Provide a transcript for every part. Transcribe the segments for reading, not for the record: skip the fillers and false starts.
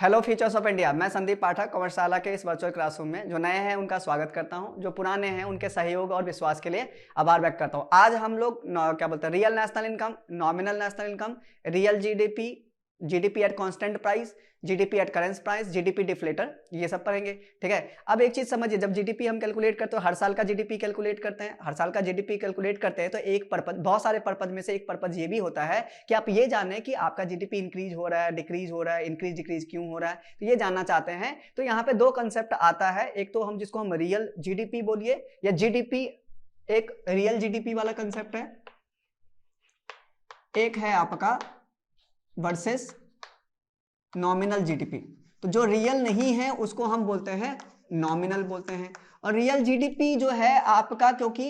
Hello features of India. मैं संदीप पाठक कॉमर्सशाला के इस वर्चुअल क्लासरूम में जो नए हैं उनका स्वागत करता हूं, जो पुराने हैं उनके सहयोग और विश्वास के लिए आभार व्यक्त करता हूं। आज हम लोग क्या बोलते हैं, real national income, nominal national income, real GDP, GDP at constant price, GDP at current price, GDP deflator, ये सब पढ़ेंगे। ठीक है, अब एक चीज समझिए, जब जीडीपी हम कैलकुलेट करते हैं, हर साल का जीडीपी कैलकुलेट करते हैं, हर साल का जीडीपी कैलकुलेट करते हैं, तो एक पर्पज, बहुत सारे पर्पज में से एक पर्पज ये भी होता है कि आप ये जाने कि आपका जीडीपी इंक्रीज हो रहा है, डिक्रीज हो रहा है, इंक्रीज डिक्रीज क्यों हो रहा है, तो ये जानना चाहते हैं। तो यहाँ पे दो कंसेप्ट आता है, एक तो हम जिसको हम रियल जीडीपी बोलिए या जीडीपी, एक रियल जीडीपी वाला कंसेप्ट है, एक है आपका वर्सेस नॉमिनल जीडीपी। तो जो रियल नहीं है उसको हम बोलते हैं नॉमिनल बोलते हैं। और रियल जीडीपी जो है आपका, क्योंकि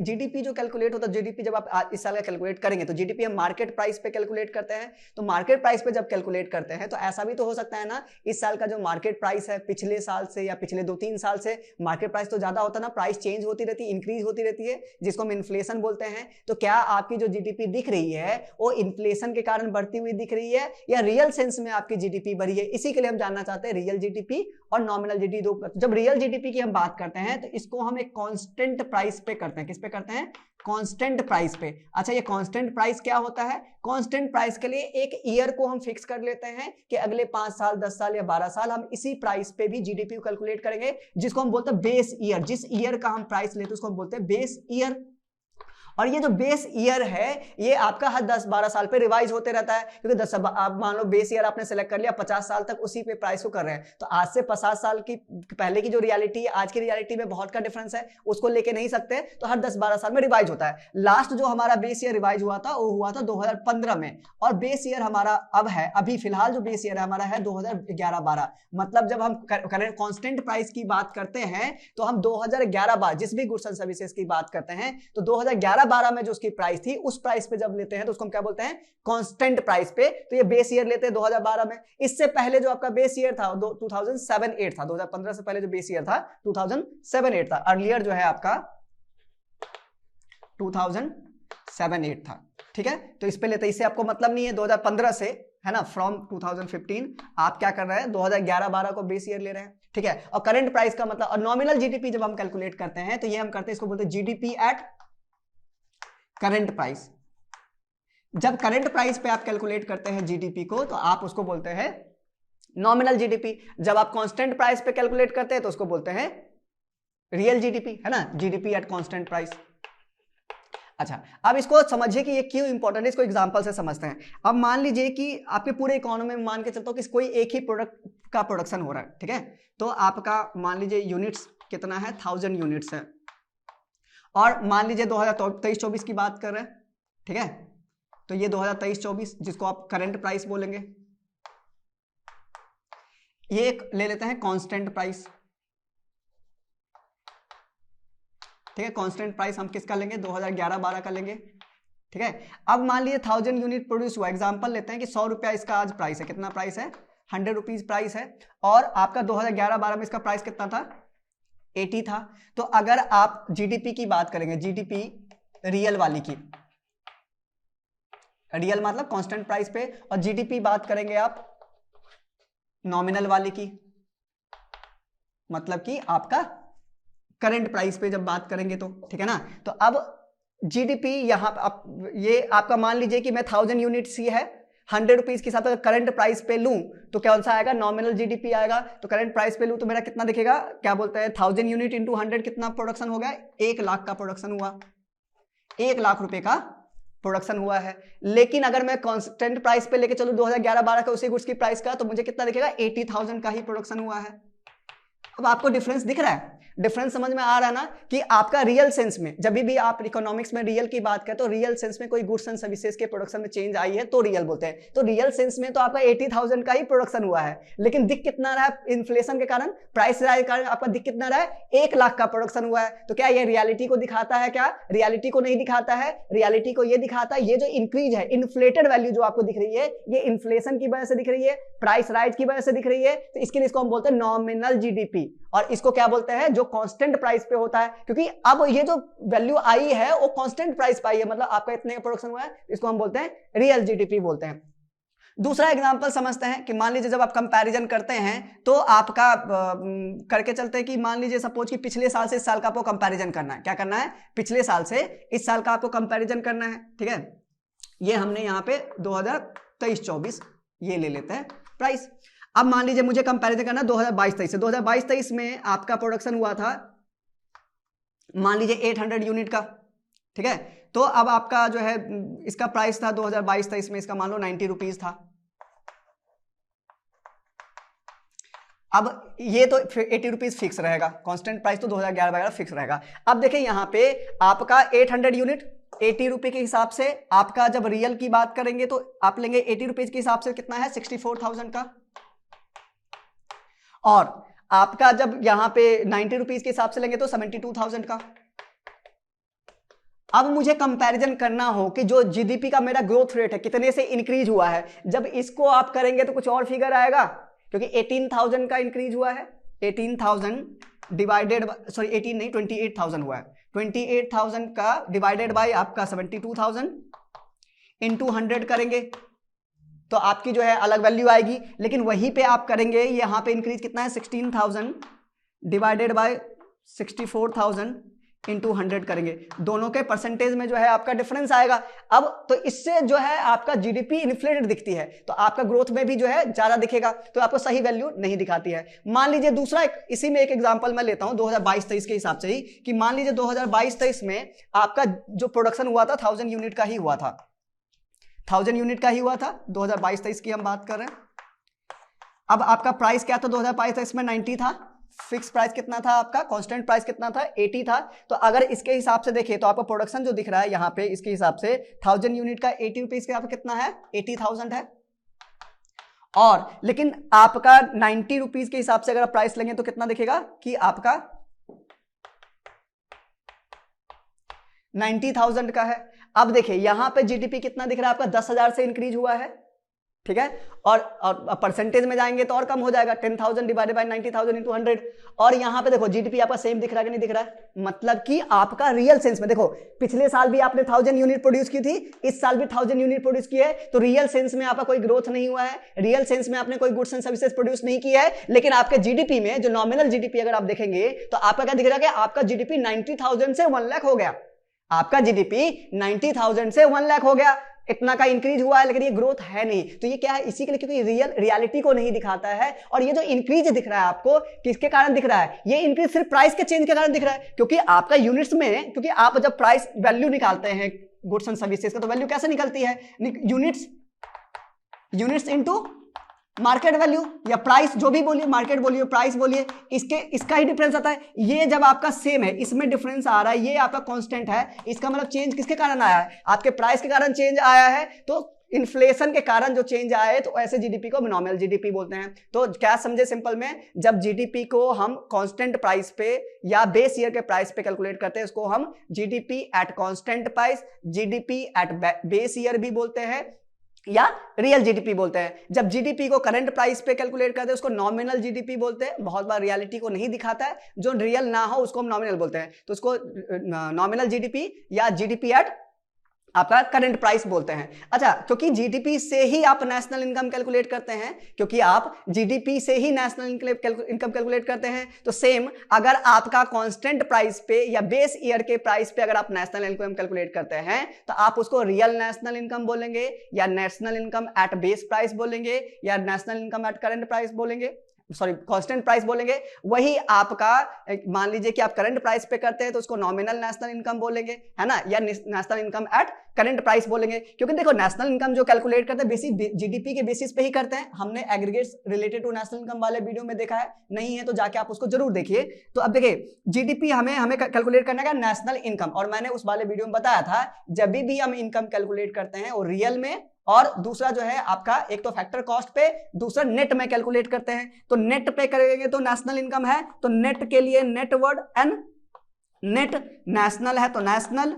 जीडीपी जो कैलकुलेट होता है, जीडीपी जब आप इस साल का कैलकुलेट करेंगे तो जीडीपी हम मार्केट प्राइस पे कैलकुलेट करते हैं। तो मार्केट प्राइस पे जब कैलकुलेट करते हैं तो ऐसा भी तो हो सकता है ना, इस साल का जो मार्केट प्राइस है पिछले साल से या पिछले 2-3 साल से मार्केट प्राइस तो ज्यादा होता है ना, प्राइस चेंज होती रहती है, इंक्रीज होती रहती है, जिसको हम इन्फ्लेशन बोलते हैं। तो क्या आपकी जो जीडीपी दिख रही है वो इन्फ्लेशन के कारण बढ़ती हुई दिख रही है या रियल सेंस में आपकी जीडीपी बढ़ी है? इसी के लिए हम जानना चाहते हैं रियल जीडीपी और नॉमिनल जीडीपी दो। जब रियल जीडीपी की हम बात करते हैं तो इसको हम एक कांस्टेंट प्राइस पे करते हैं। किस पे करते हैं? कांस्टेंट प्राइस पे। अच्छा, ये कांस्टेंट प्राइस क्या होता है? कांस्टेंट प्राइस के लिए एक ईयर को हम फिक्स कर लेते हैं कि अगले 5 साल, 10 साल या 12 साल हम इसी प्राइस पे भी जीडीपी को कैलकुलेट करेंगे, जिसको हम बोलते हैं बेस ईयर। जिस ईयर का हम प्राइस लेते हैं उसको हम बोलते हैं बेस ईयर। और ये जो बेस ईयर है ये आपका हर 10-12 साल पे रिवाइज होते रहता है, क्योंकि आप मान लो बेस ईयर आपने सेलेक्ट कर लिया, 50 साल तक उसी पे प्राइस को कर रहे हैं, तो आज से 50 साल की पहले की जो रियलिटी है आज की रियलिटी में बहुत का डिफरेंस है, उसको लेके नहीं सकते, तो हर 10-12 साल में रिवाइज होता है। लास्ट जो हमारा बेस ईयर रिवाइज हुआ था वो हुआ था 2015 में, और बेस ईयर हमारा अब है, अभी फिलहाल जो बेस ईयर हमारा है 2011-12। मतलब जब हम कांस्टेंट प्राइस की बात करते हैं तो हम 2011-12 जिस भी गुड्स एंड सर्विसेज की बात करते हैं तो 2011-12 में जो उसकी प्राइस थी उस प्राइस पे जब लेते हैं तो उसको हम क्या बोलते हैं? कांस्टेंट प्राइस पे। तो ये बेस ईयर लेते हैं 2012 में। इससे पहले जो आपका बेस ईयर था 2007-8 था, 2015 से पहले जो बेस ईयर था 2007-8 था। अर्लियर जो है आपका 2007-8 था। ठीक है, तो इस पे लेते हैं, इससे आपको मतलब नहीं है 2015 से, है ना, फ्रॉम 2015 आप क्या कर रहे हैं 2011-12 को बेस ईयर ले रहे हैं। ठीक है, और करंट प्राइस का मतलब, और नॉमिनल जीडीपी जब हम कैलकुलेट करते हैं तो ये हम करते हैं, इसको बोलते हैं जीडीपी एट करंट प्राइस। जब करंट प्राइस पे आप कैलकुलेट करते हैं जीडीपी को तो आप उसको बोलते हैं नॉमिनल जीडीपी। जब आप कांस्टेंट प्राइस पे कैलकुलेट करते हैं तो उसको बोलते हैं रियल जीडीपी, है ना, जीडीपी एट कांस्टेंट प्राइस। अच्छा, अब इसको समझिए कि ये क्यों इंपॉर्टेंट है, इसको एग्जांपल से समझते हैं। अब मान लीजिए कि आपके पूरे इकोनॉमी में मान के चलता हूं कि कोई एक ही प्रोडक्ट का प्रोडक्शन हो रहा है। ठीक है, तो आपका मान लीजिए यूनिट्स कितना है, 1000 यूनिट्स है, और मान लीजिए 2023-24 की बात कर रहे हैं। ठीक है, तो ये 2023-24 जिसको आप करंट प्राइस बोलेंगे, ये एक ले लेते हैं कांस्टेंट प्राइस। ठीक है, कांस्टेंट प्राइस हम किसका लेंगे? 2011-12 का लेंगे। ठीक है, अब मान लीजिए 1000 यूनिट प्रोड्यूस हुआ, एग्जांपल लेते हैं कि 100 रुपया इसका आज प्राइस है। कितना प्राइस है? 100 रुपीज प्राइस है, और आपका 2011-12 में इसका प्राइस कितना था? 80 था। तो अगर आप जीडीपी की बात करेंगे, जीडीपी रियल वाली की, रियल मतलब कांस्टेंट प्राइस पे, और जीडीपी बात करेंगे आप नॉमिनल वाली की, मतलब कि आपका करंट प्राइस पे जब बात करेंगे तो, ठीक है ना। तो अब जीडीपी यहां आप, ये आपका मान लीजिए कि मैं 1000 यूनिट्स ही है, 100 रुपीज के हिसाब से करंट प्राइस पे लूं तो कौन सा आएगा? नॉमिनल जीडीपी आएगा। तो करंट प्राइस पे लूं तो मेरा कितना दिखेगा? क्या बोलते हैं, 1000 यूनिट इंटू 100 कितना प्रोडक्शन हो गया? 1 लाख का प्रोडक्शन हुआ, 1 लाख रुपए का प्रोडक्शन हुआ है। लेकिन अगर मैं कांस्टेंट प्राइस पे लेके चलूं 2011-12 का उसी गुड्स की प्राइस का, तो मुझे कितना दिखेगा? 80,000 का ही प्रोडक्शन हुआ है। अब आपको डिफरेंस दिख रहा है? डिफरेंस समझ में आ रहा है ना, कि आपका रियल सेंस में, जब भी आप इकोनॉमिक्स में रियल की बात करें तो रियल सेंस में कोई गुड्स एंड सर्विसेज के प्रोडक्शन में चेंज आई है तो रियल बोलते हैं। तो रियल सेंस में तो आपका 80,000 का ही प्रोडक्शन हुआ है, लेकिन दिख कितना रहा है? इन्फ्लेशन के कारण, प्राइस राइज के कारण आपका दिख कितना रहा है? 1 लाख का प्रोडक्शन हुआ है। तो क्या ये रियलिटी को दिखाता है? क्या रियलिटी को नहीं दिखाता है। रियलिटी को ये दिखाता है, ये जो इंक्रीज है, इन्फ्लेटेड वैल्यू जो आपको दिख रही है, ये इन्फ्लेशन की वजह से दिख रही है, प्राइस राइज की वजह से दिख रही है। तो इसके लिए इसको हम बोलते हैं नॉमिनल जीडीपी, और इसको क्या बोलते हैं? जो कांस्टेंट प्राइस पे होता है, क्योंकि अब ये जो वैल्यू आई है वो कांस्टेंट प्राइस पे आई है, मतलब आपका इतने प्रोडक्शन हुआ है, इसको हम बोलते हैं रियल जीडीपी बोलते हैं। दूसरा एग्जांपल समझते हैं कि मान लीजिए जब आप कंपैरिजन करते हैं तो आपका करके चलते हैं कि मान लीजिए सपोज कि पिछले साल से इस साल का आपको कंपैरिजन करना है। क्या करना है? पिछले साल से इस साल का आपको कंपैरिजन करना है। ठीक है, ये हमने यहाँ पे 2023-24 ये ले लेते हैं प्राइस। अब मान लीजिए मुझे कंपैरिजन करना है 2022-23 से। 2022-23 में आपका प्रोडक्शन हुआ था मान लीजिए 800 यूनिट का। ठीक है, तो अब आपका जो है इसका प्राइस था 2022-23 में, इसका मान लो 90 रुपीज था। अब ये तो 80 रुपीज फिक्स रहेगा, कांस्टेंट प्राइस तो 2011 फिक्स रहेगा। अब देखिए यहाँ पे आपका 800 यूनिट 80 रुपए के हिसाब से, आपका जब रियल की बात करेंगे तो आप लेंगे 80 रुपीज के हिसाब से कितना है 64,000 का, और आपका जब यहाँ पे 90 रुपीज के हिसाब से लेंगे तो 72,000 का। अब मुझे कंपैरिजन करना हो कि जो जीडीपी का मेरा ग्रोथ रेट है कितने से इंक्रीज हुआ है। जब इसको आप करेंगे तो कुछ और फिगर आएगा, क्योंकि 18,000 का इंक्रीज हुआ है। 18,000 डिवाइडेड 18 नहीं 28,000 हुआ है। 28,000 का डिवाइडेड बाय आपका 72,000 इंटू 100 करेंगे तो आपकी जो है अलग वैल्यू आएगी। लेकिन वहीं पे आप करेंगे यहाँ पे इंक्रीज कितना है 16,000 डिवाइडेड बाय 64,000 इंटू 100 करेंगे, दोनों के परसेंटेज में जो है आपका डिफरेंस आएगा। अब तो इससे जो है आपका जीडीपी इन्फ्लेटेड दिखती है, तो आपका ग्रोथ में भी जो है ज्यादा दिखेगा, तो आपको सही वैल्यू नहीं दिखाती है। मान लीजिए दूसरा इसी में एक एग्जांपल मैं लेता हूं 2022-23 के हिसाब से ही, कि मान लीजिए 2022-23 में आपका जो प्रोडक्शन हुआ था 1000 यूनिट का ही हुआ था। 1000 यूनिट का ही हुआ था, 2022-23 की हम बात कर रहे हैं। अब आपका प्राइस क्या था 2022-23 में 90 था। फिक्स प्राइस कितना था आपका, कांस्टेंट प्राइस कितना था 80 था। तो अगर इसके हिसाब से देखिए तो आपका प्रोडक्शन जो दिख रहा है यहाँ पे इसके हिसाब से 1000 यूनिट का 80 रुपीज के आपका कितना है 80,000 है। और लेकिन आपका 90 रुपीज के हिसाब से अगर आप प्राइस लेंगे तो कितना दिखेगा कि आपका 90,000 का है। अब देखिए यहां पे जीडीपी कितना दिख रहा है आपका 10,000 से इंक्रीज हुआ है। ठीक है, और परसेंटेज में जाएंगे तो और कम हो जाएगा 10,000 डिवाइडेड बाय 90,000 इंटू 100। और यहां पे देखो जीडीपी आपका सेम दिख रहा है कि नहीं दिख रहा है, मतलब कि आपका रियल सेंस में देखो पिछले साल भी आपने 1000 यूनिट प्रोड्यूस की थी, इस साल भी 1000 यूनिट प्रोड्यूस की है, तो रियल सेंस में आपका कोई ग्रोथ नहीं हुआ है, रियल सेंस में आपने कोई गुड्स एंड सर्विसेज प्रोड्यूस नहीं किया है। लेकिन आपके जीडीपी में जो नॉमिनल जीडीपी अगर आप देखेंगे तो आपका क्या दिख रहा है कि आपका जीडीपी 90,000 से 1 लाख हो गया। आपका जीडीपी 90,000 से 1 लाख हो गया, इतना का इंक्रीज हुआ है, लेकिन ये ग्रोथ है नहीं। तो ये क्या है, इसी के लिए क्योंकि रियलिटी को नहीं दिखाता है। और ये जो इंक्रीज दिख रहा है आपको किसके कारण दिख रहा है, ये इंक्रीज सिर्फ प्राइस के चेंज के कारण दिख रहा है, क्योंकि आपका यूनिट्स में, क्योंकि आप जब प्राइस वैल्यू निकालते हैं गुड्स एंड सर्विसेज का तो वैल्यू कैसे निकलती है, यूनिट्स इनटू मार्केट वैल्यू या प्राइस, जो भी बोलिए, मार्केट बोलिए प्राइस बोलिए, इसका ही डिफरेंस आता है। ये जब आपका सेम है इसमें डिफरेंस आ रहा है, ये आपका कांस्टेंट है, इसका मतलब चेंज किसके कारण आया है, आपके प्राइस के कारण चेंज आया है। तो इन्फ्लेशन के कारण जो चेंज आया है, तो ऐसे जीडीपी को नॉमिनल जीडीपी बोलते हैं। तो क्या समझे सिंपल में, जब जीडीपी को हम कांस्टेंट प्राइस पे या बेस ईयर के प्राइस पे कैलकुलेट करते हैं, उसको हम GDP at constant price, GDP at base year भी बोलते हैं या रियल जीडीपी बोलते हैं। जब जीडीपी को करंट प्राइस पे कैलकुलेट करते हैं उसको नॉमिनल जीडीपी बोलते हैं। बहुत बार रियलिटी को नहीं दिखाता है, जो रियल ना हो उसको हम नॉमिनल बोलते हैं, तो उसको नॉमिनल जीडीपी या जीडीपी एट आपका करंट प्राइस बोलते हैं। अच्छा, क्योंकि जीडीपी से ही आप नेशनल इनकम कैलकुलेट करते हैं, क्योंकि आप जीडीपी से ही नेशनल इनकम कैलकुलेट करते हैं, तो सेम अगर आपका कांस्टेंट प्राइस पे या बेस ईयर के प्राइस पे अगर आप नेशनल इनकम कैलकुलेट करते हैं तो आप उसको रियल नेशनल इनकम बोलेंगे या national income eight base price बोलेंगे या national income at current price बोलेंगे, सॉरी कांस्टेंट प्राइस बोलेंगे। वही आपका मान लीजिए कि आप करंट प्राइस पे करते हैं तो उसको नॉमिनल नेशनल इनकम बोलेंगे, है ना, या national income at current price बोलेंगे। क्योंकि देखो नेशनल इनकम जो कैलकुलेट करते हैं बेसिक जीडीपी के बेसिस पे ही करते हैं। हमने aggregates related to national income वाले वीडियो में देखा है, नहीं है तो जाके आप उसको जरूर देखिए। तो अब देखिए जीडीपी हमें कैलकुलेट करना है नेशनल इनकम, और मैंने उस वाले वीडियो में बताया था जब भी हम इनकम कैलकुलेट करते हैं और रियल में, और दूसरा जो है आपका एक तो फैक्टर कॉस्ट पे, दूसरा नेट में कैलकुलेट करते हैं। तो नेट पे करेंगे तो नेशनल इनकम है, तो नेट के लिए net word N, net national है तो नेशनल,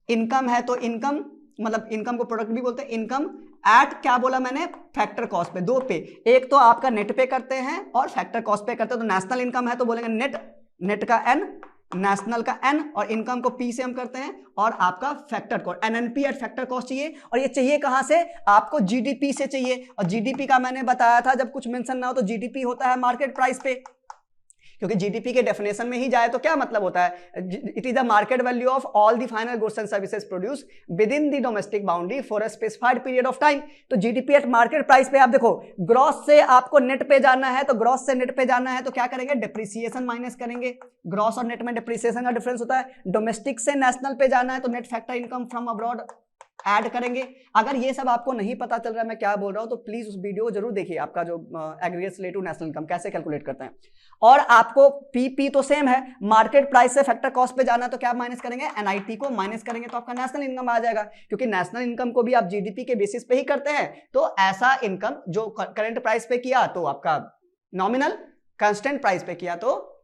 इनकम है तो इनकम, मतलब इनकम को प्रोडक्ट भी बोलते हैं, इनकम एट क्या बोला मैंने, फैक्टर कॉस्ट पे, दो पे, एक तो आपका नेट पे करते हैं और फैक्टर कॉस्ट पे करते हैं। तो नेशनल इनकम है तो बोलेंगे नेट, नेट का एन, नेशनल का एन और इनकम को पी से हम करते हैं, और आपका factor cost NNP eight factor cost चाहिए, और ये चाहिए कहां से, आपको जीडीपी से चाहिए। और जीडीपी का मैंने बताया था जब कुछ मेंशन ना हो तो जीडीपी होता है मार्केट प्राइस पे, क्योंकि जीडीपी के डेफिनेशन में ही जाए तो क्या मतलब होता है, it is the market value of all the final goods and services produce with in the domestic boundary for a specified period of time. तो जीडीपी एट मार्केट प्राइस पे आप देखो, ग्रॉस से आपको नेट पे जाना है, तो ग्रॉस से नेट पे जाना है तो क्या करेंगे, डिप्रिसिएशन माइनस करेंगे। ग्रॉस और नेट में डिप्रिसिएशन का डिफरेंस होता है। डोमेस्टिक से नेशनल पे जाना है तो net factor income from abroad add करेंगे। अगर ये सब आपको नहीं पता चल रहा है मैं क्या बोल रहा हूं तो प्लीज उस वीडियो को जरूर देखिए, आपका जो एग्रीगेट रिलेटिव नेशनल इनकम कैसे कैलकुलेट करते हैं। और आपको पीपी तो सेम है, मार्केट प्राइस से फैक्टर कॉस्ट पे जाना तो क्या माइनस करेंगे, एनआईटी को माइनस करेंगे तो आपका नेशनल इनकम आ जाएगा, क्योंकि नेशनल इनकम को भी आप जीडीपी के बेसिस पे ही करते हैं। तो ऐसा इनकम जो करंट प्राइस पे किया तो आपका नॉमिनल, कांस्टेंट प्राइस पे किया तो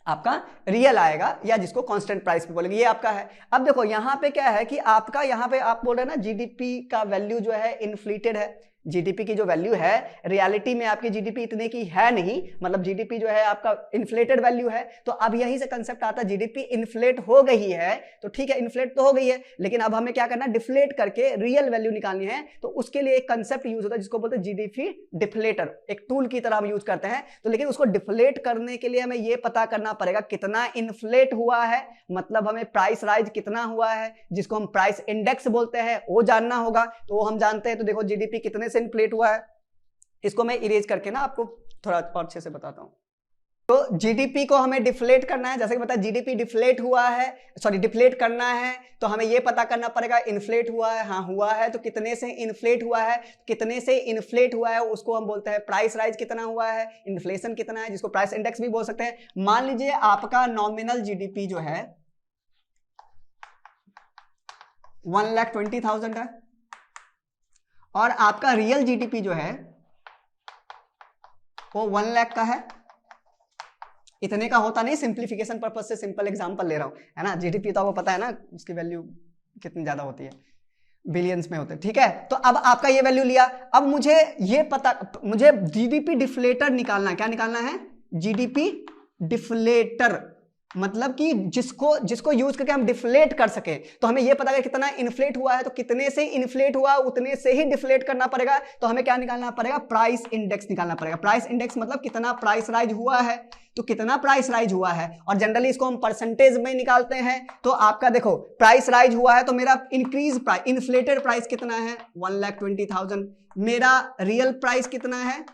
आपका रियल आएगा, या जिसको कांस्टेंट प्राइस पे बोलेंगे, ये आपका है। अब देखो यहां पे क्या है कि आपका यहां पे आप बोल रहे हैं ना जीडीपी का वैल्यू जो है इन्फ्लेटेड है। जीडीपी की जो वैल्यू है रियलिटी में आपकी जीडीपी इतने की है नहीं, मतलब जीडीपी जो है आपका इन्फ्लेटेड वैल्यू है। तो अब यहीं से कंसेप्ट आता है जीडीपी इन्फ्लेट हो गई है तो ठीक है, इन्फ्लेट तो हो गई है, लेकिन अब हमें क्या करना है, डिफ्लेट करके रियल वैल्यू निकालनी है। तो उसके लिए एक कंसेप्ट यूज होता है जिसको बोलते हैं जीडीपी डिफ्लेटर, एक टूल की तरह हम यूज करते हैं। तो लेकिन उसको डिफ्लेट करने के लिए हमें यह पता करना पड़ेगा कितना इन्फ्लेट हुआ है, मतलब हमें प्राइस राइज कितना हुआ है, जिसको हम प्राइस इंडेक्स बोलते हैं, वो जानना होगा। तो वो हम जानते हैं। तो देखो जीडीपी कितने से इन्फ्लेट हुआ है, इसको मैं इरेज करके ना आपको थोड़ा और अच्छे से बताता हूं। तो जीडीपी को हमें डिफ्लेट करना है, जैसे कि बताया जीडीपी डिफ्लेट हुआ है, सॉरी डिफ्लेट करना है, तो हमें यह पता करना पड़ेगा इन्फ्लेट हुआ है, हाँ हुआ है, तो कितने से इन्फ्लेट हुआ है, कितने से इन्फ्लेट हुआ है उसको हम बोलते हैं प्राइस राइज कितना हुआ है, इन्फ्लेशन कितना है, जिसको प्राइस इंडेक्स भी बोल सकते हैं। मान लीजिए आपका नॉमिनल जीडीपी जो है 1,20,000 है, और आपका रियल जीडीपी जो है वो 1 लाख का है। इतने का होता नहीं, सिंप्लीफिकेशन पर्पस से सिंपल एग्जांपल ले रहा हूं, है ना। जीडीपी तो आपको पता है ना उसकी वैल्यू कितनी ज्यादा होती है, बिलियंस में होते हैं, ठीक है। तो अब आपका ये वैल्यू लिया, अब मुझे जीडीपी डिफ्लेटर निकालना है। क्या निकालना है, जीडीपी डिफ्लेटर, मतलब कि जिसको यूज करके हम डिफ्लेट कर सके। तो हमें यह पता है कितना इन्फ्लेट हुआ है, तो कितने से इन्फ्लेट हुआ उतने से ही डिफ्लेट करना पड़ेगा। तो हमें क्या निकालना पड़ेगा, प्राइस इंडेक्स निकालना पड़ेगा। प्राइस इंडेक्स मतलब कितना प्राइस राइज हुआ है, तो कितना प्राइस राइज हुआ है, और जनरली इसको हम परसेंटेज में निकालते हैं। तो आपका देखो प्राइस राइज हुआ है तो मेरा इंक्रीज प्राइस, इन्फ्लेटेड प्राइस कितना है 1,20,000, मेरा रियल प्राइस कितना है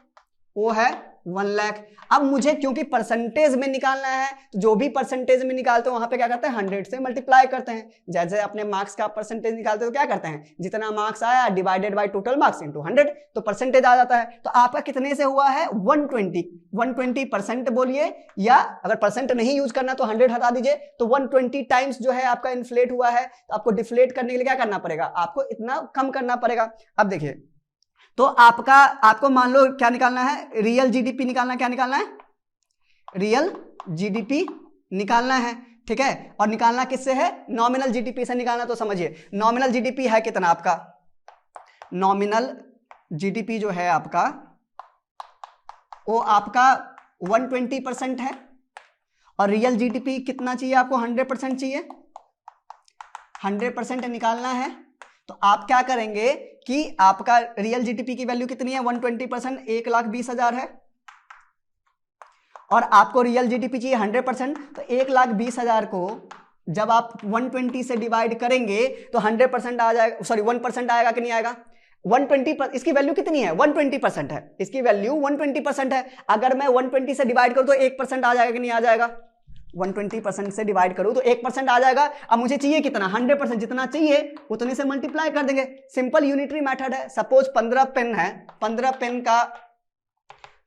वो है 1 लाख। अब मुझे क्योंकि परसेंटेज में निकालना है, तो जो भी परसेंटेज में निकालते हैं वहां पे क्या करते हैं 100 से मल्टीप्लाई करते हैं। जैसे अपने मार्क्स का परसेंटेज निकालते हो तो क्या करते हैं, जितना मार्क्स आया divided by total marks into 100, तो परसेंटेज आ जाता है। तो आपका कितने से हुआ है 120% बोलिए, या अगर परसेंट नहीं यूज करना तो 100 हटा दीजिए। तो 120 टाइम्स जो है आपका इन्फ्लेट हुआ है। तो आपको डिफ्लेट करने के लिए क्या करना पड़ेगा, आपको इतना कम करना पड़ेगा। अब देखिए, तो आपको मान लो क्या निकालना है, रियल जीडीपी निकालना, क्या निकालना है, रियल जीडीपी निकालना है, ठीक है। और निकालना किससे है, नॉमिनल जीडीपी से निकालना। तो समझिए नॉमिनल जीडीपी है कितना आपका, नॉमिनल जीडीपी जो है आपका वो आपका 120% है, और रियल जीडीपी कितना चाहिए आपको, 100% चाहिए, 100% निकालना है। तो आप क्या करेंगे कि आपका रियल जीडीपी की वैल्यू कितनी है 120%, 1,20,000 है, और आपको रियल जीडीपी चाहिए 100%। तो 1,20,000 को जब आप 120 से डिवाइड करेंगे तो 100% आ जाएगा, सॉरी 1% आएगा कि नहीं आएगा, 120, इसकी वैल्यू कितनी है 120% है, इसकी वैल्यू 120% है। अगर मैं 120 से डिवाइड करूं तो 1% आ जाएगा कि नहीं आ जाएगा, 120% से डिवाइड करूं तो 1% आ जाएगा। अब मुझे चाहिए कितना 100%, जितना चाहिए उतने से मल्टीप्लाई कर देंगे, सिंपल यूनिटरी मेथड है। सपोज 15 पेन है, 15 पेन का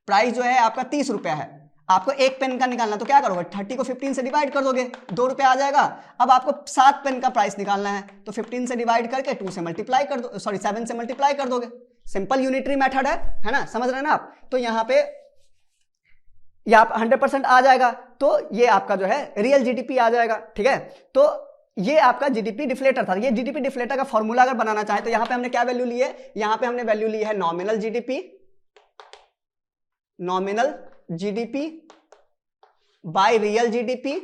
प्राइस जो है आपका 30 रुपया है, आपको एक पेन का निकालना, तो क्या करोगे 30 को 15 से डिवाइड कर दोगे, 2 रुपये आ जाएगा। अब आपको 7 पेन का प्राइस निकालना है, तो 15 से डिवाइड करके 2 से मल्टीप्लाई कर दो, सॉरी 7 से मल्टीप्लाई कर दोगे। सिंपल यूनिटरी मेथड है ना, समझ रहे हैं ना आप। तो यहाँ पे या आप 100% आ जाएगा, तो ये आपका जो है रियल जीडीपी आ जाएगा, ठीक है। तो ये आपका जीडीपी डिफ्लेटर था। ये जीडीपी डिफ्लेटर का फॉर्मूला अगर बनाना चाहे तो यहां पे हमने क्या वैल्यू ली है, यहां पे हमने वैल्यू ली है nominal GDP, nominal GDP by real GDP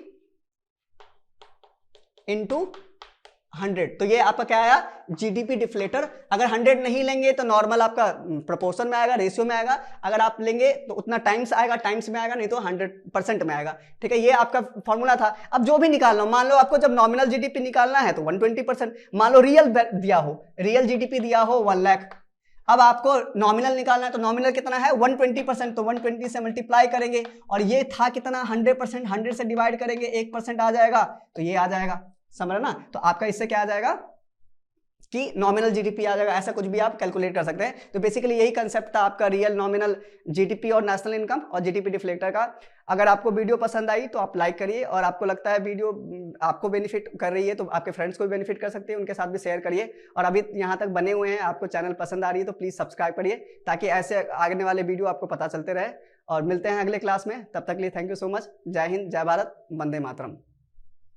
into 100, तो ये आपका क्या आया जीडीपी डिफ्लेटर। अगर 100 नहीं लेंगे तो नॉर्मल आपका प्रोपोर्शन में आएगा, रेशियो में आएगा। अगर आप लेंगे तो उतना टाइम्स आएगा, टाइम्स में आएगा, नहीं तो 100% में आएगा। ठीक है, ये आपका फॉर्मूला था। अब जो भी निकालना हो, मान लो आपको जब नॉमिनल जीडीपी निकालना है तो 120%, मान लो रियल दिया हो, रियल जीडीपी दिया हो 1 लाख, अब आपको नॉमिनल निकालना है तो नॉमिनल कितना है 120%, तो 120 से मल्टीप्लाई करेंगे, और ये था कितना 100%, 100 से डिवाइड करेंगे 1% आ जाएगा, तो ये आ जाएगा, समझ ना। तो आपका इससे क्या आ जाएगा कि नॉमिनल जीडीपी आ जाएगा। ऐसा कुछ भी आप कैलकुलेट कर सकते हैं। तो बेसिकली यही कंसेप्ट था आपका रियल, नॉमिनल, जीडीपी और नेशनल इनकम और जीडीपी डिफ्लेक्टर का। अगर आपको वीडियो पसंद आई तो आप लाइक करिए, और आपको लगता है वीडियो आपको बेनिफिट कर रही है तो आपके फ्रेंड्स को भी बेनिफिट कर सकते हैं, उनके साथ भी शेयर करिए। और अभी यहाँ तक बने हुए हैं, आपको चैनल पसंद आ रही है तो प्लीज़ सब्सक्राइब करिए, ताकि ऐसे आगे वाले वीडियो आपको पता चलते रहे। और मिलते हैं अगले क्लास में, तब तक के लिए थैंक यू सो मच। जय हिंद, जय भारत, वंदे मातरम।